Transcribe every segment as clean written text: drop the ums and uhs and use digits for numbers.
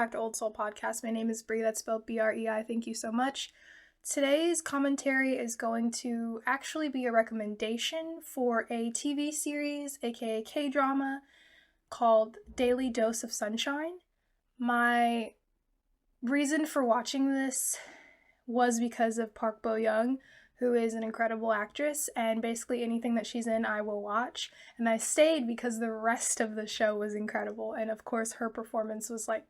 back to Old Soul Podcast. My name is Bree, that's spelled B-R-E-I. Thank you so much. Today's commentary is going to actually be a recommendation for a TV series, aka K-drama, called Daily Dose of Sunshine. My reason for watching this was because of Park Bo-young, who is an incredible actress, and basically anything that she's in I will watch. And I stayed because the rest of the show was incredible, and of course her performance was like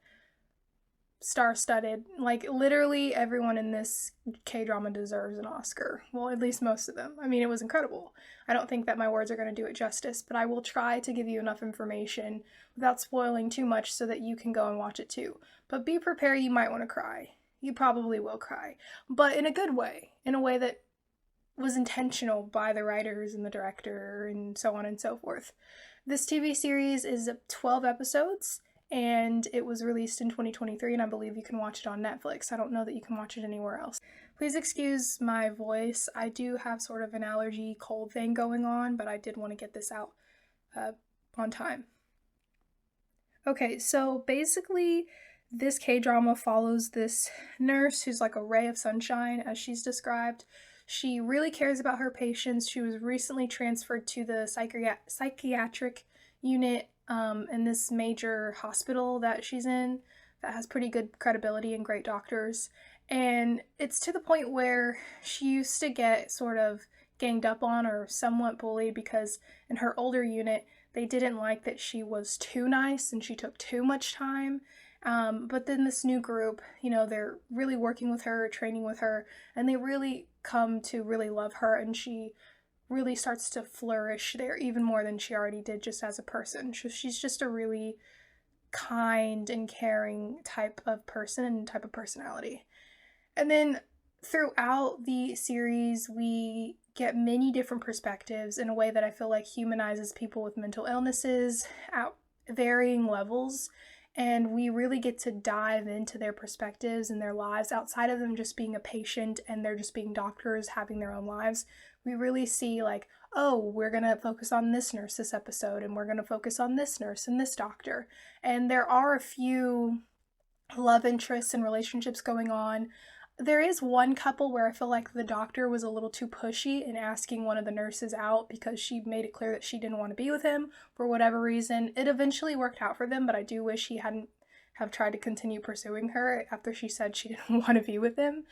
star-studded. Like literally everyone in this K-drama deserves an Oscar. Well, at least most of them. I mean, it was incredible. I don't think that my words are going to do it justice, but I will try to give you enough information without spoiling too much so that you can go and watch it too. But be prepared, you might want to cry. You probably will cry, but in a good way, in a way that was intentional by the writers and the director and so on and so forth. This TV series is 12 episodes and it was released in 2023, and I believe you can watch it on Netflix. I don't know that you can watch it anywhere else. Please excuse my voice. I do have sort of an allergy cold thing going on, but I did want to get this out on time. Okay, so basically this K-drama follows this nurse who's like a ray of sunshine, as she's described. She really cares about her patients. She was recently transferred to the psychiatric unit in this major hospital that she's in that has pretty good credibility and great doctors. And it's to the point where she used to get sort of ganged up on or somewhat bullied because in her older unit, they didn't like that she was too nice and she took too much time. But then this new group, they're really working with her, training with her, and they really come to really love her, and she really starts to flourish there even more than she already did just as a person. She's just a really kind and caring type of person and type of personality. And then throughout the series, we get many different perspectives in a way that I feel like humanizes people with mental illnesses at varying levels. And we really get to dive into their perspectives and their lives outside of them just being a patient and they're just being doctors having their own lives. We really see like, oh, we're going to focus on this nurse this episode, and we're going to focus on this nurse and this doctor. And there are a few love interests and relationships going on. There is one couple where I feel like the doctor was a little too pushy in asking one of the nurses out because she made it clear that she didn't want to be with him for whatever reason. It eventually worked out for them, but I do wish he hadn't have tried to continue pursuing her after she said she didn't want to be with him.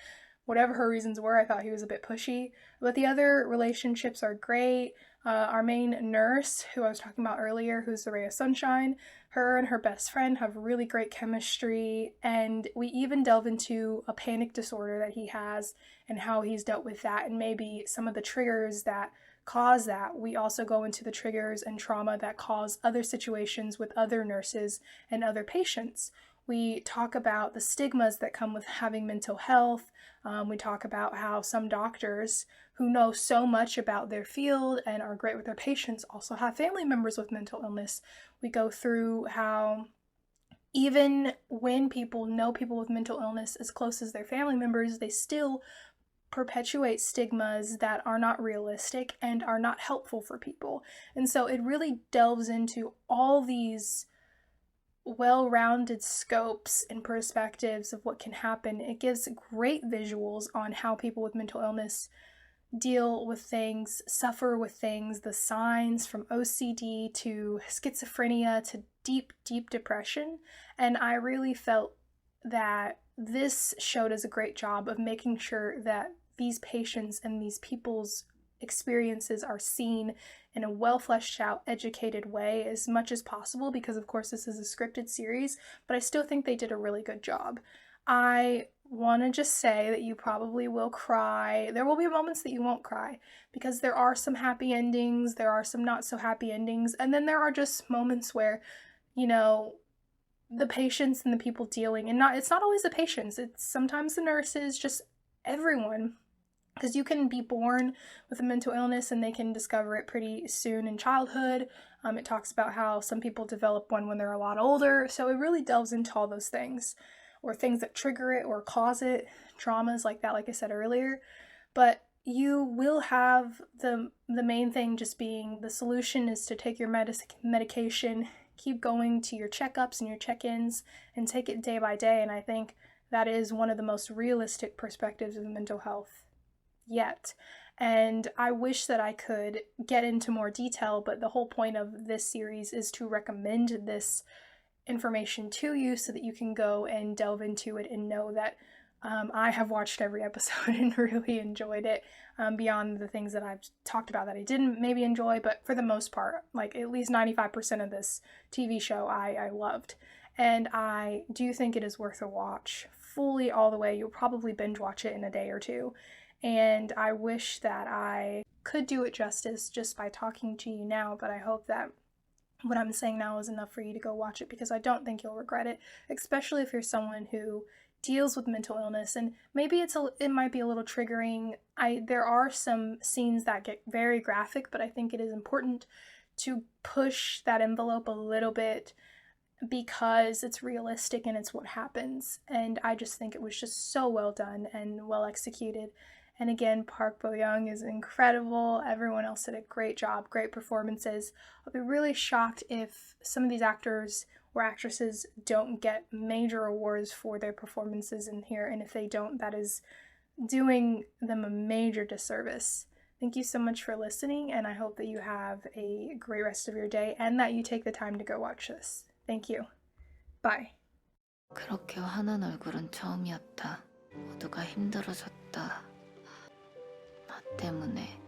Whatever her reasons were, I thought he was a bit pushy. But the other relationships are great. Our main nurse, who I was talking about earlier, who's the ray of sunshine, her and her best friend have really great chemistry, and we even delve into a panic disorder that he has and how he's dealt with that, and maybe some of the triggers that cause that. We also go into the triggers and trauma that cause other situations with other nurses and other patients. We talk about the stigmas that come with having mental health. We talk about how some doctors who know so much about their field and are great with their patients also have family members with mental illness. We go through how even when people know people with mental illness as close as their family members, they still perpetuate stigmas that are not realistic and are not helpful for people. And so it really delves into all these well-rounded scopes and perspectives of what can happen. It gives great visuals on how people with mental illness deal with things, suffer with things, the signs from OCD to schizophrenia to deep, deep depression. And I really felt that this show does a great job of making sure that these patients and these people's experiences are seen in a well fleshed out, educated way as much as possible, because of course this is a scripted series, but I still think they did a really good job. I want to just say that you probably will cry. There will be moments that you won't cry because there are some happy endings, there are some not so happy endings, and then there are just moments where, the patients and the people dealing, and it's not always the patients, it's sometimes the nurses, just everyone. Because you can be born with a mental illness and they can discover it pretty soon in childhood. It talks about how some people develop one when they're a lot older. So it really delves into all those things, or things that trigger it or cause it, traumas like that, like I said earlier. But you will have the main thing just being the solution is to take your medication, keep going to your checkups and your check-ins and take it day by day. And I think that is one of the most realistic perspectives of mental health yet. And I wish that I could get into more detail, but the whole point of this series is to recommend this information to you so that you can go and delve into it and know that I have watched every episode and really enjoyed it, beyond the things that I've talked about that I didn't maybe enjoy, but for the most part, like at least 95% of this TV show I loved. And I do think it is worth a watch fully all the way. You'll probably binge watch it in a day or two. And I wish that I could do it justice just by talking to you now, but I hope that what I'm saying now is enough for you to go watch it, because I don't think you'll regret it, especially if you're someone who deals with mental illness. And maybe it might be a little triggering. There are some scenes that get very graphic, but I think it is important to push that envelope a little bit because it's realistic and it's what happens. And I just think it was just so well done and well executed. And again, Park Bo-young is incredible. Everyone else did a great job, great performances. I'll be really shocked if some of these actors or actresses don't get major awards for their performances in here. And if they don't, that is doing them a major disservice. Thank you so much for listening, and I hope that you have a great rest of your day and that you take the time to go watch this. Thank you. Bye. 그렇게 화난 얼굴은 처음이었다. 모두가 힘들어졌다. 나 때문에.